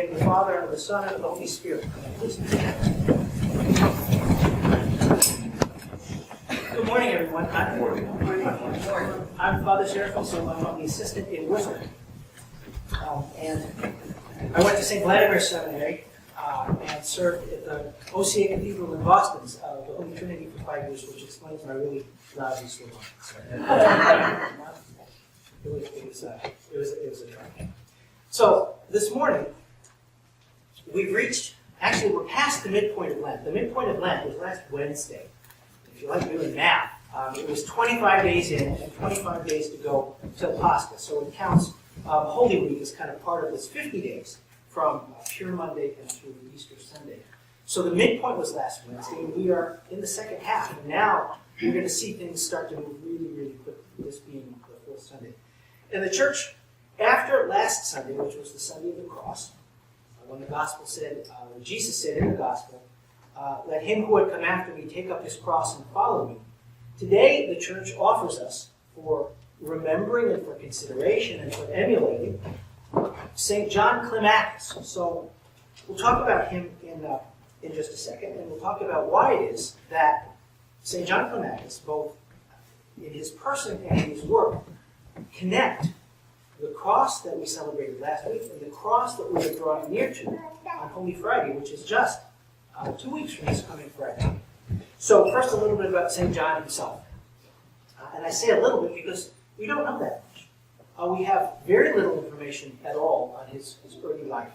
name of the Father, and of the Son, and of the Holy Spirit. Good morning, everyone. I'm Father Seraphim, so I'm the assistant in Worcester. And I went to St. Vladimir Seminary and served at the OCA Cathedral in Boston, the Holy Trinity, for 5 years, which explains my really lousy slow. It was a try. So this morning, we're past the midpoint of Lent. The midpoint of Lent was last Wednesday. If you like doing math, it was 25 days in and 25 days to go till Pascha. So it counts Holy Week as kind of part of this 50 days from Pure Monday and through Easter Sunday. So the midpoint was last Wednesday, and we are in the second half. And now you're going to see things start to move really, really quickly, this being the fourth Sunday. In the church, after last Sunday, which was the Sunday of the Cross, when the Gospel said, Jesus said in the Gospel, let him who would come after me take up his cross and follow me. Today, the church offers us, for remembering and for consideration and for emulating, St. John Climacus. So we'll talk about him in just a second, and we'll talk about why it is that St. John Climacus, both in his person and in his work, connect the cross that we celebrated last week and the cross that we are drawing near to on Holy Friday, which is just 2 weeks from this coming Friday. So first, a little bit about St. John himself. And I say a little bit because we don't know that much. We have very little information at all on his early life.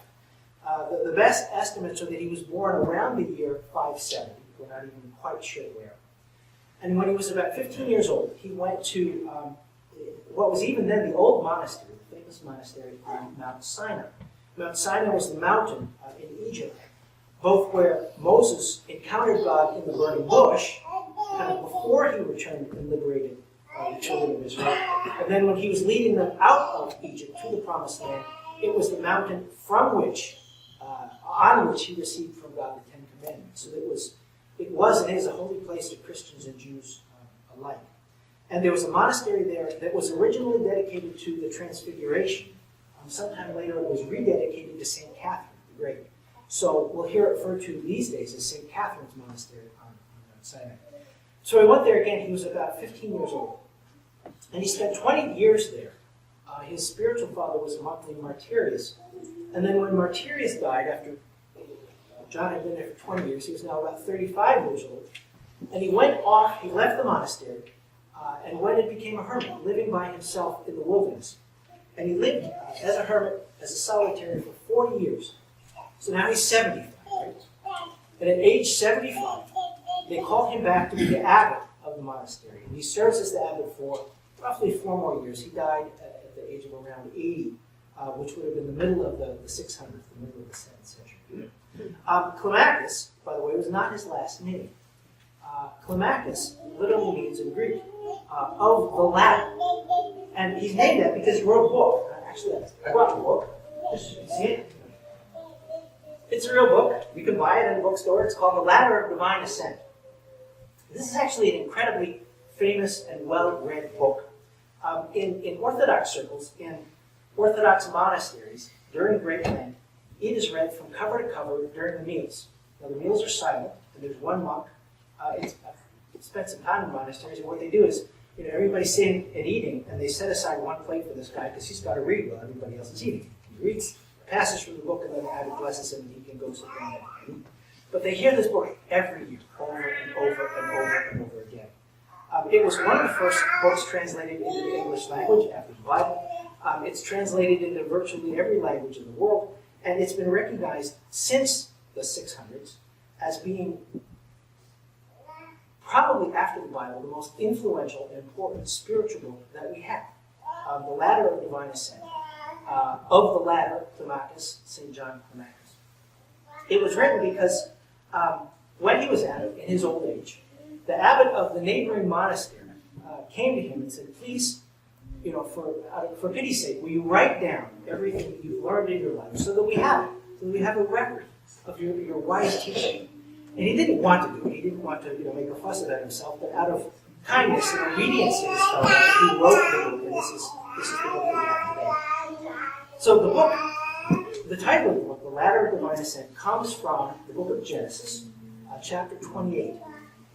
The best estimates are that he was born around the year 570. We're not even quite sure where. And when he was about 15 years old, he went to what was even then the old monastery, the famous monastery on Mount Sinai. Mount Sinai was the mountain in Egypt, both where Moses encountered God in the burning bush, kind of before he returned and liberated the children of Israel, and then when he was leading them out of Egypt to the Promised Land, it was the mountain on which he received from God the Ten Commandments. So it was and is a holy place to Christians and Jews alike. And there was a monastery there that was originally dedicated to the Transfiguration. Sometime later, it was rededicated to St. Catherine the Great. So we'll hear it referred to these days as St. Catherine's Monastery on Mount Sinai. So he went there again. He was about 15 years old. And he spent 20 years there. His spiritual father was a monk named Martyrius. And then when Martyrius died, after John had been there for 20 years, he was now about 35 years old. And he went off, he left the monastery, and went and became a hermit, living by himself in the wilderness. And he lived as a hermit, as a solitary, for 40 years. So now he's 75, right? And at age 75, they call him back to be the abbot of the monastery. And he serves as the abbot for roughly 4 more years. He died at the age of around 80, which would have been the middle of the 600s, the middle of the 7th century. Climacus, by the way, was not his last name. Climacus literally means in Greek, of the ladder. And he's named that because he wrote a book. Actually, I brought the book. You see it? It's a real book. You can buy it in a bookstore. It's called The Ladder of Divine Ascent. This is actually an incredibly famous and well-read book. In Orthodox circles, in Orthodox monasteries, during Great Lent, it is read from cover to cover during the meals. Now, the meals are silent, and there's one monk. It's spent some time in monasteries, and what they do is, everybody's sitting and eating, and they set aside one plate for this guy because he's got to read while everybody else is eating. He reads a passage from the book, and then the abbot blesses him, and he can go sit down and eat. But they hear this book every year, over and over and over and over again. It was one of the first books translated into the English language after the Bible. It's translated into virtually every language in the world, and it's been recognized since the 600s as being, probably after the Bible, the most influential and important spiritual book that we have. The Ladder of Divine Ascent. Of the Ladder, Climacus, St. John Climacus. It was written because when he was abbot, in his old age, the abbot of the neighboring monastery came to him and said, please, for pity's sake, will you write down everything that you've learned in your life so that we have it, so that we have a record of your wise teaching. And he didn't want to do it. He didn't want to make a fuss about himself, but out of kindness and obedience to his father, he wrote the book, and this is the book that we have today. So the book, the title of the book, The ladder of divine ascent comes from the book of Genesis, chapter 28.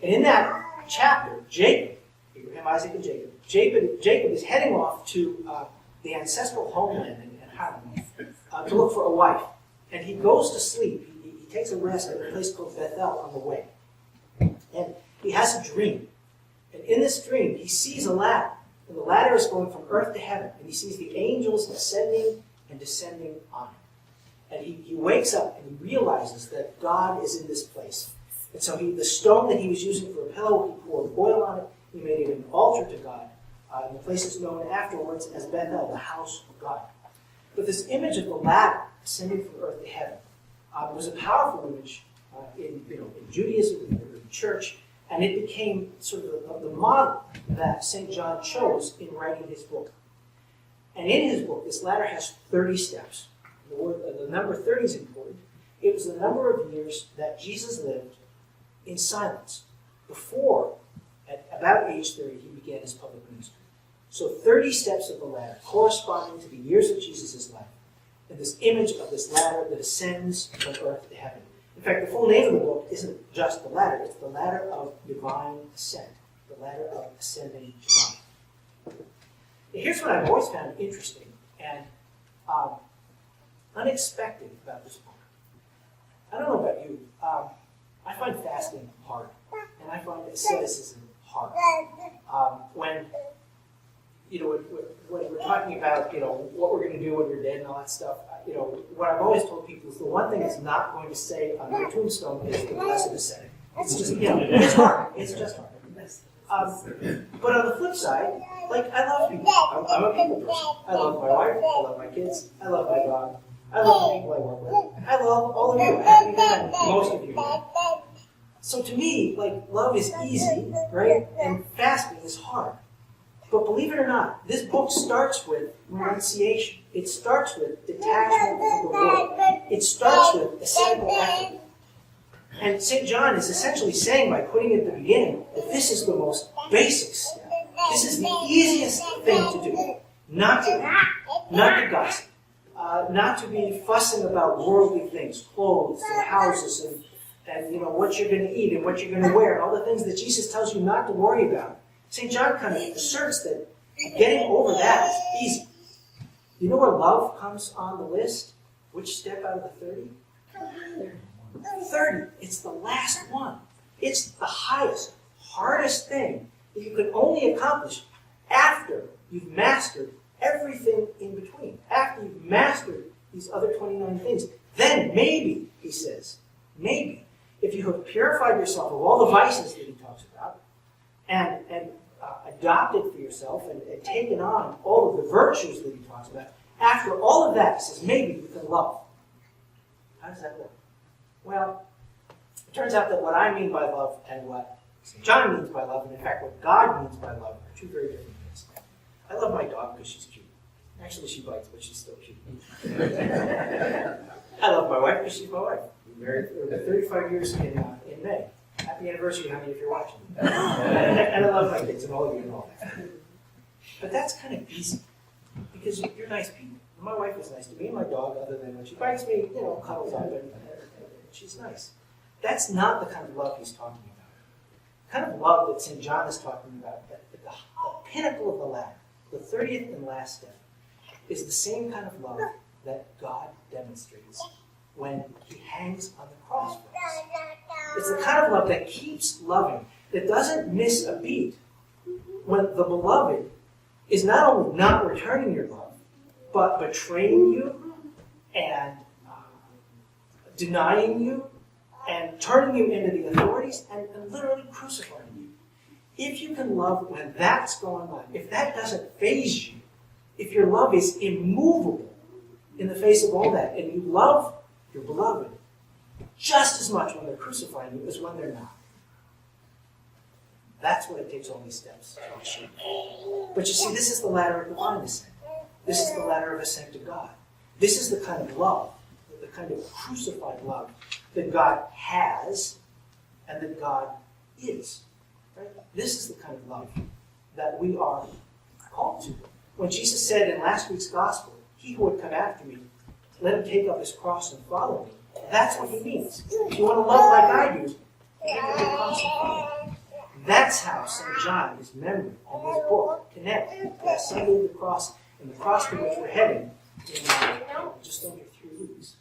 And in that chapter, Jacob, Abraham, Isaac, and Jacob is heading off to the ancestral homeland in Haran to look for a wife. And he goes to sleep. He takes a rest at a place called Bethel on the way. And he has a dream. And in this dream, he sees a ladder. And the ladder is going from earth to heaven. And he sees the angels ascending and descending on it. And he wakes up and he realizes that God is in this place. And so the stone that he was using for a pillow, he poured oil on it. He made it an altar to God. And the place is known afterwards as Bethel, the house of God. But this image of the ladder ascending from earth to heaven was a powerful image in Judaism, in the church, and it became sort of the model that St. John chose in writing his book. And in his book, this ladder has 30 steps. The number 30 is important. It was the number of years that Jesus lived in silence before, at about age 30, he began his public ministry. So 30 steps of the ladder corresponding to the years of Jesus' life. And this image of this ladder that ascends from earth to heaven. In fact, the full name of the book isn't just the ladder, it's the ladder of divine ascent, the ladder of ascending to God. Now, here's what I've always found interesting and unexpected about this book. I don't know about you, I find fasting hard, and I find asceticism hard. When we're talking about, what we're going to do when we're dead and all that stuff, what I've always told people is the one thing it's not going to say on my tombstone is the blessed ascetic. It's just, it's hard. It's just hard. But on the flip side, I love people. I'm a people person. I love my wife. I love my kids. I love my dog. I love the people I work with. I love all of you. I haven't met most of you yet. So to me, love is easy, right? And fasting is hard. But believe it or not, this book starts with renunciation. It starts with detachment from the world. It starts with ascetical effort. And St. John is essentially saying, by putting it at the beginning, that this is the most basic step. This is the easiest thing to do. Not to gossip. Not to be fussing about worldly things, clothes and houses and what you're going to eat and what you're going to wear, and all the things that Jesus tells you not to worry about. St. John kind of asserts that getting over that is easy. You know where love comes on the list? Which step out of the 30? 30. It's the last one. It's the highest, hardest thing that you can only accomplish after you've mastered everything in between. After you've mastered these other 29 things. Then maybe, he says, maybe, if you have purified yourself of all the vices that he talks about, and adopted for yourself and taken on all of the virtues that he talks about, after all of that, he says, maybe you can love. How does that work? Well, it turns out that what I mean by love and what St. John means by love, and in fact what God means by love, are two very different things. I love my dog because she's cute. Actually, she bites, but she's still cute. I love my wife because she's my wife. We're married for 35 years in May. Happy anniversary, honey, if you're watching. And I love my kids and all of you and all that. But that's kind of easy, because you're nice people. My wife is nice to me and my dog, other than when she bites me, cuddles up, and she's nice. That's not the kind of love he's talking about. The kind of love that St. John is talking about, at the pinnacle of the ladder, the 30th and last step, is the same kind of love that God demonstrates when he hangs on the cross for us. It's the kind of love that keeps loving, that doesn't miss a beat when the beloved is not only not returning your love, but betraying you and denying you and turning you into the authorities and literally crucifying you. If you can love when that's going on, if that doesn't faze you, if your love is immovable in the face of all that, and you love your beloved just as much when they're crucifying you as when they're not. That's what it takes all these steps to achieve. But you see, this is the ladder of divine ascent. This is the ladder of ascent to God. This is the kind of love, the kind of crucified love that God has and that God is. Right? This is the kind of love that we are called to. When Jesus said in last week's gospel, he who would come after me, let him take up his cross and follow me. That's what he means. If you want to love like I do, take up your cross and follow me. That's how St. John, his memory, and his book connect that Sunday of the cross and the cross to which we're heading in just under 3 weeks.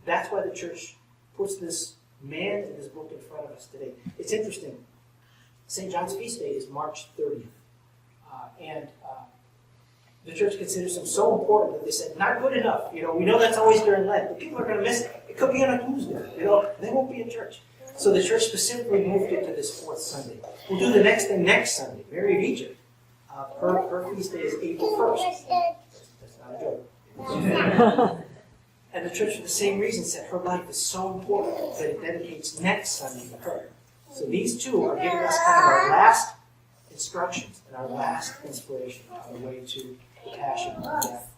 That's why the church puts this man and this book in front of us today. It's interesting. St. John's feast day is March 30th. And the church considers him so important that they said, not good enough. We know that's always during Lent, but people are going to miss it. It could be on a Tuesday. They won't be in church. So the church specifically moved it to this 4th Sunday. We'll do the next thing next Sunday. Mary of Egypt. Her feast day is April 1st. That's not a joke. And the church, for the same reason, said her life is so important that it dedicates next Sunday to her. So these two are giving us kind of our last instructions and our last inspiration on the way to the passion, death,